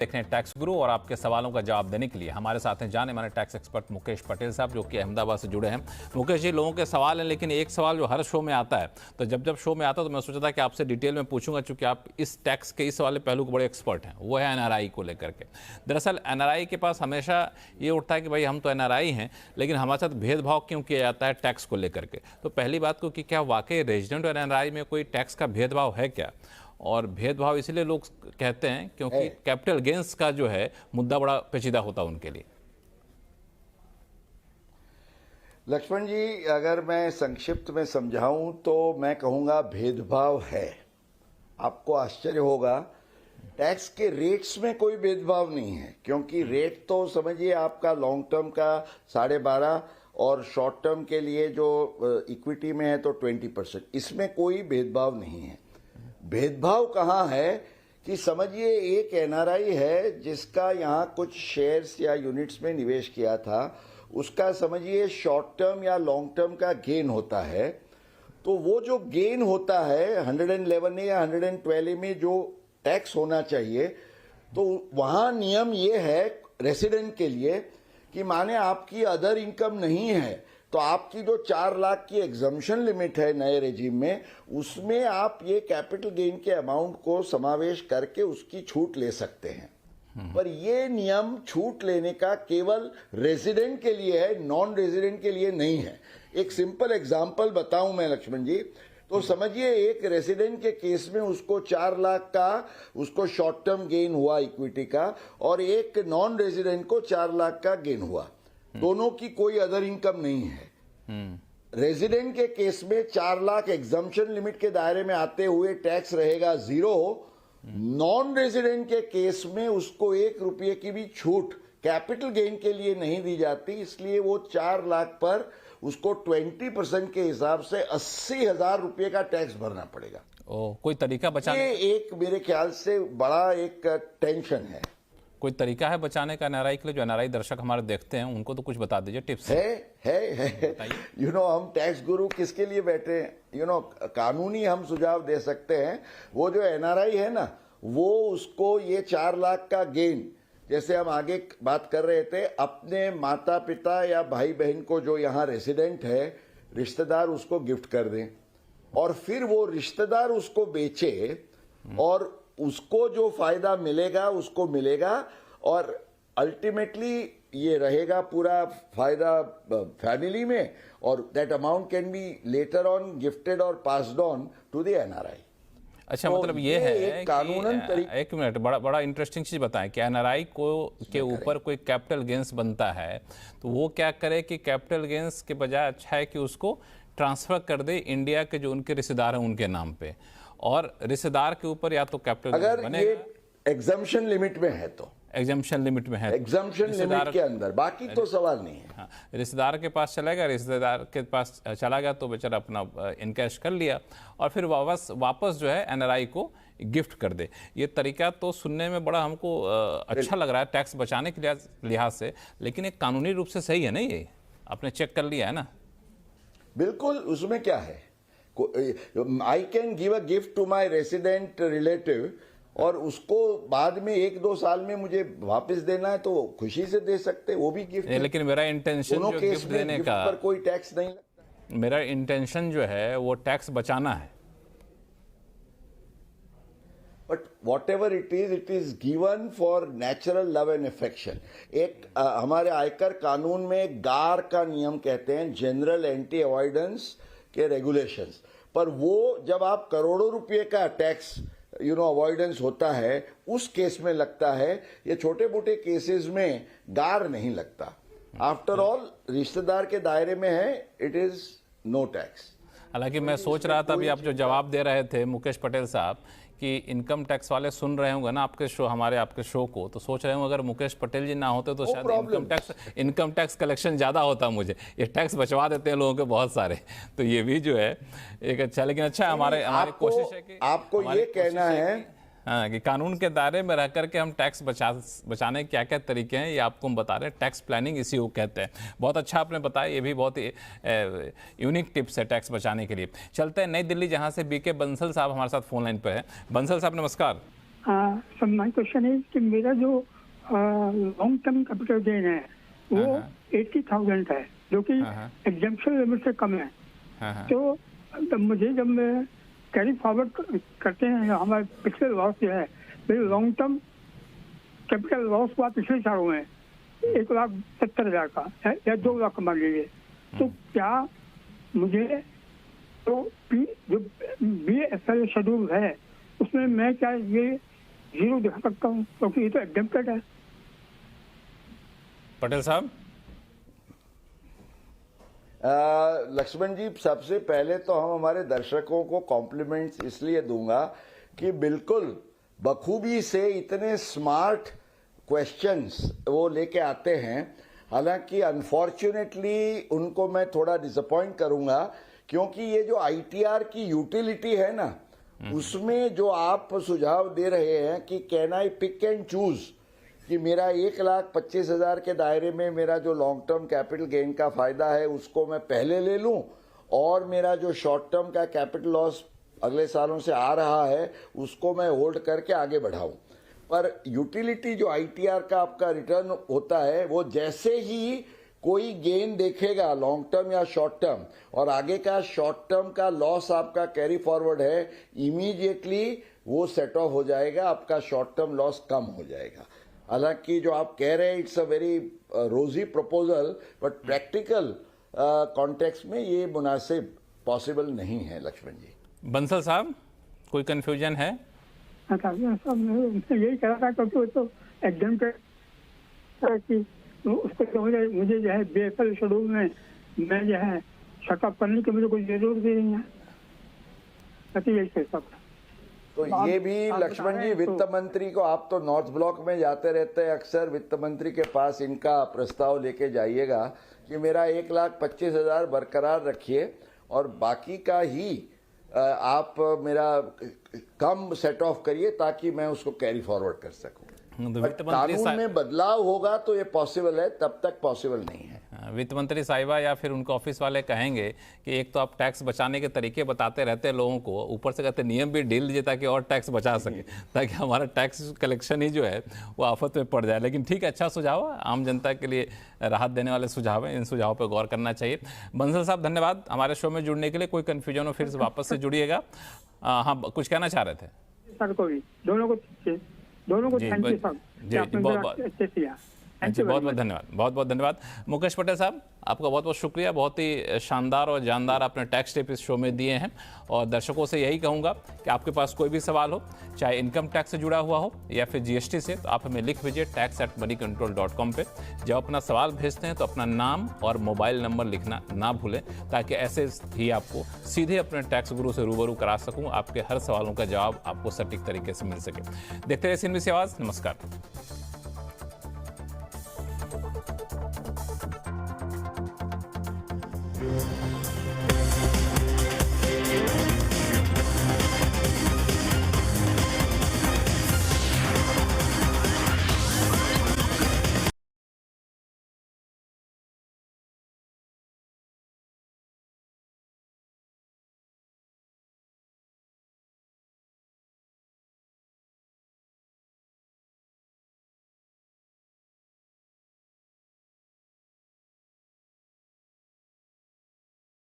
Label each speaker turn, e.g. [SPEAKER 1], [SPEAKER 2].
[SPEAKER 1] देखें टैक्स गुरु और आपके सवालों का जवाब देने के लिए हमारे साथ हैं जाने माने टैक्स एक्सपर्ट मुकेश पटेल साहब, जो कि अहमदाबाद से जुड़े हैं। मुकेश जी, लोगों के सवाल हैं, लेकिन एक सवाल जो हर शो में आता है, तो जब शो में आता है तो मैं सोचा था कि आपसे डिटेल में पूछूंगा, चूंकि आप इस टैक्स के इस वाले पहलू के बड़े एक्सपर्ट हैं। वो है एनआरआई को लेकर के। दरअसल एनआरआई के पास हमेशा ये उठता है कि भाई हम तो एनआरआई हैं, लेकिन हमारे साथ भेदभाव क्यों किया जाता है टैक्स को लेकर के। तो पहली बात को कि क्या वाकई रेजिडेंट और एनआरआई में कोई टैक्स का भेदभाव है क्या, और भेदभाव इसलिए लोग कहते हैं क्योंकि कैपिटल गेंस का जो है मुद्दा बड़ा पेचीदा होता है उनके लिए।
[SPEAKER 2] लक्ष्मण जी, अगर मैं संक्षिप्त में समझाऊं तो मैं कहूंगा भेदभाव है। आपको आश्चर्य होगा, टैक्स के रेट्स में कोई भेदभाव नहीं है, क्योंकि रेट तो समझिए आपका लॉन्ग टर्म का 12.5 और शॉर्ट टर्म के लिए जो इक्विटी में है तो 20%, इसमें कोई भेदभाव नहीं है। भेदभाव कहाँ है कि समझिए एक एनआरआई है जिसका यहाँ कुछ शेयर्स या यूनिट्स में निवेश किया था, उसका समझिए शॉर्ट टर्म या लॉन्ग टर्म का गेन होता है। तो वो जो गेन होता है 111 या 112 में जो टैक्स होना चाहिए, तो वहाँ नियम ये है रेसिडेंट के लिए कि माने आपकी अदर इनकम नहीं है तो आपकी जो 4 लाख की एग्जम्पशन लिमिट है नए रेजिम में, उसमें आप ये कैपिटल गेन के अमाउंट को समावेश करके उसकी छूट ले सकते हैं। पर ये नियम छूट लेने का केवल रेजिडेंट के लिए है, नॉन रेजिडेंट के लिए नहीं है। एक सिंपल एग्जांपल बताऊं मैं लक्ष्मण जी, तो समझिए एक रेजिडेंट के केस में उसको 4 लाख का उसको शॉर्ट टर्म गेन हुआ इक्विटी का, और एक नॉन रेजिडेंट को 4 लाख का गेन हुआ। दोनों की कोई अदर इनकम नहीं है। रेजिडेंट के केस में 4 लाख एग्जम्पशन लिमिट के दायरे में आते हुए टैक्स रहेगा 0। नॉन रेजिडेंट के केस में उसको 1 रुपये की भी छूट कैपिटल गेन के लिए नहीं दी जाती, इसलिए वो 4 लाख पर उसको 20% के हिसाब से 80,000 रुपये का टैक्स भरना पड़ेगा।
[SPEAKER 1] कोई तरीका बचाने,
[SPEAKER 2] ये एक मेरे ख्याल से बड़ा एक टेंशन है।
[SPEAKER 1] कोई तरीका है बचाने का एनआरआई के लिए? जो एनआरआई दर्शक हमारे देखते हैं उनको तो कुछ बता दीजिए, टिप्स
[SPEAKER 2] है। हम टैक्स गुरु किसके लिए बैठे हैं? कानूनी हम सुझाव दे सकते हैं। वो जो एनआरआई है ना, वो उसको ये 4 लाख का गेन, जैसे हम आगे बात कर रहे थे, अपने माता पिता या भाई बहन को जो यहाँ रेसिडेंट है रिश्तेदार उसको गिफ्ट कर दें, और फिर वो रिश्तेदार उसको बेचे और उसको जो फायदा मिलेगा उसको मिलेगा, और अल्टीमेटली ये रहेगा पूरा फायदा फैमिली में, और that amount can be later on gifted और passed on to the NRI.
[SPEAKER 1] अच्छा,
[SPEAKER 2] तो
[SPEAKER 1] मतलब ये है
[SPEAKER 2] कानूनन
[SPEAKER 1] कि एक मिनट, बड़ा इंटरेस्टिंग चीज बताएं कि एनआरआई को के ऊपर कोई कैपिटल गेंस बनता है तो वो क्या करे कि कैपिटल गेंस के बजाय अच्छा है कि उसको ट्रांसफर कर दे इंडिया के जो उनके रिश्तेदार हैं उनके नाम पे, और रिश्तेदार के ऊपर या तो कैपिटल
[SPEAKER 2] अगर
[SPEAKER 1] बनेगा,
[SPEAKER 2] ये एग्जम्पशन लिमिट में है तो
[SPEAKER 1] एग्जम्पशन लिमिट में है,
[SPEAKER 2] एग्जम्पशन लिमिट के अंदर, बाकी तो सवाल नहीं है।
[SPEAKER 1] हाँ, रिश्तेदार के पास चलेगा, रिश्तेदार के पास चला गया तो बेचारा अपना इनकैश कर लिया और फिर वापस जो है एनआरआई को गिफ्ट कर दे। ये तरीका तो सुनने में बड़ा हमको अच्छा लग रहा है टैक्स बचाने के लिहाज से, लेकिन एक कानूनी रूप से सही है नहीं? ये आपने चेक कर लिया है ना?
[SPEAKER 2] बिल्कुल, उसमें क्या है? I can give a gift to my resident relative और उसको बाद में 1-2 साल में मुझे वापस देना है तो खुशी से दे सकते, वो भी गिफ्ट।
[SPEAKER 1] लेकिन मेरा इंटेंशन जो गिफ्ट देने का,
[SPEAKER 2] पर कोई टैक्स नहीं लगता।
[SPEAKER 1] मेरा इंटेंशन जो है वो टैक्स बचाना है।
[SPEAKER 2] But what ever it is given for natural love and affection. एक हमारे आयकर कानून में गार का नियम कहते हैं, जनरल एंटी अवॉइडेंस के रेगुलेशंस, पर वो जब आप करोड़ों रुपए का टैक्स अवॉइडेंस होता है उस केस में लगता है। ये छोटे मोटे केसेस में गार नहीं लगता। आफ्टर ऑल रिश्तेदार के दायरे में है, इट इज नो टैक्स।
[SPEAKER 1] हालांकि मैं सोच रहा था अभी आप जो जवाब दे रहे थे मुकेश पटेल साहब कि इनकम टैक्स वाले सुन रहे होंगे ना आपके शो, आपके शो को, तो सोच रहे होंगे अगर मुकेश पटेल जी ना होते तो शायद इनकम टैक्स कलेक्शन ज़्यादा होता। मुझे ये टैक्स बचवा देते हैं लोगों के बहुत सारे, तो ये भी जो है एक अच्छा, लेकिन अच्छा हमारी कोशिश है कि
[SPEAKER 2] आपको ये कहना है
[SPEAKER 1] हाँ कि कानून के दायरे में रह करके हम टैक्स बचाने के क्या क्या तरीके हैं ये आपको हम बता रहे हैं। टैक्स प्लानिंग इसी को कहते हैं। बहुत अच्छा आपने बताया, ये भी बहुत ही यूनिक टिप्स है टैक्स बचाने के लिए। चलते हैं नई दिल्ली, जहां से बीके बंसल साहब हमारे साथ फोन लाइन पर है। बंसल साहब नमस्कार।
[SPEAKER 3] सर माय क्वेश्चन है कि मेरा जो लॉन्ग टर्म कैपिटल गेन है वो 80,000 है, जो कि एग्जेम्पशन लिमिट से कम है। तो जब मैं कैरी फॉरवर्ड करते हैं हमारे पिछले लॉस जो है, मेरे लॉन्ग टर्म कैपिटल लॉस हुआ पिछले सालों में 1,70,000 का या 2 लाख मान लीजिए। तो क्या मुझे तो जो BFL शेड्यूल है उसमें मैं क्या ये 0 दिखा सकता हूँ, क्योंकि ये तो एग्जेम्प्टेड है।
[SPEAKER 1] पटेल साहब।
[SPEAKER 2] लक्ष्मण जी, सबसे पहले तो हम हमारे दर्शकों को कॉम्प्लीमेंट्स इसलिए दूंगा कि बिल्कुल बखूबी से इतने स्मार्ट क्वेश्चंस वो लेके आते हैं। हालांकि अनफॉर्चुनेटली उनको मैं थोड़ा डिसअपॉइंट करूंगा, क्योंकि ये जो ITR की यूटिलिटी है ना, उसमें जो आप सुझाव दे रहे हैं कि can I pick and choose, कि मेरा 1,25,000 के दायरे में मेरा जो लॉन्ग टर्म कैपिटल गेन का फायदा है उसको मैं पहले ले लूं, और मेरा जो शॉर्ट टर्म का कैपिटल लॉस अगले सालों से आ रहा है उसको मैं होल्ड करके आगे बढ़ाऊं। पर यूटिलिटी जो ITR का आपका रिटर्न होता है, वो जैसे ही कोई गेन देखेगा लॉन्ग टर्म या शॉर्ट टर्म, और आगे का शॉर्ट टर्म का लॉस आपका कैरी फॉरवर्ड है, इमीडिएटली वो सेट ऑफ हो जाएगा, आपका शॉर्ट टर्म लॉस कम हो जाएगा। हालांकि जो आप कह रहे हैं इट्स अ वेरी रोजी प्रपोजल, बट प्रैक्टिकल कॉन्टेक्स्ट में ये मुनासिब पॉसिबल नहीं है। लक्ष्मण जी।
[SPEAKER 1] बंसल साहब, कोई कंफ्यूजन है?
[SPEAKER 3] मैं यही कह रहा था, क्योंकि वो तो एग्जेम्प्टेड कि उसको तो मुझे जो है BFL शेड्यूल में मैं जो है शटअप करने की मुझे कोई जरूरत भी नहीं है।
[SPEAKER 2] तो ये भी लक्ष्मण जी वित्त मंत्री को, आप तो नॉर्थ ब्लॉक में जाते रहते हैं अक्सर, वित्त मंत्री के पास इनका प्रस्ताव लेके जाइएगा कि मेरा 1,25,000 बरकरार रखिए और बाकी का ही आप मेरा कम सेट ऑफ करिए ताकि मैं उसको कैरी फॉरवर्ड कर सकूं। कानून में बदलाव होगा तो ये पॉसिबल है, तब तक पॉसिबल नहीं है।
[SPEAKER 1] वित्त मंत्री साहिबा या फिर उनके ऑफिस वाले कहेंगे कि एक तो आप टैक्स बचाने के तरीके बताते रहते हैं लोगों को, ऊपर से कहते नियम भी ढील दीजिए ताकि और टैक्स बचा सके, ताकि हमारा टैक्स कलेक्शन ही जो है वो आफत में पड़ जाए। लेकिन ठीक है, अच्छा सुझाव, आम जनता के लिए राहत देने वाले सुझाव हैं, इन सुझावों पर गौर करना चाहिए। बंसल साहब, धन्यवाद हमारे शो में जुड़ने के लिए। कोई कन्फ्यूजन हो फिर से वापस से जुड़िएगा। हाँ, कुछ कहना चाह रहे थे?
[SPEAKER 3] सर को भी, दोनों को थैंक यू सर,
[SPEAKER 1] जी, बहुत बहुत धन्यवाद, बहुत बहुत धन्यवाद। मुकेश पटेल साहब, आपका बहुत बहुत शुक्रिया। बहुत ही शानदार और जानदार आपने टैक्स टिप इस शो में दिए हैं, और दर्शकों से यही कहूँगा कि आपके पास कोई भी सवाल हो, चाहे इनकम टैक्स से जुड़ा हुआ हो या फिर GST से, तो आप हमें लिख भेजिए tax@moneycontrol.com पे। जब अपना सवाल भेजते हैं तो अपना नाम और मोबाइल नंबर लिखना ना भूलें, ताकि ऐसे ही आपको सीधे अपने टैक्स गुरु से रूबरू करा सकूँ, आपके हर सवालों का जवाब आपको सटीक तरीके से मिल सके। देखते रहिए CNBC आवाज़। नमस्कार।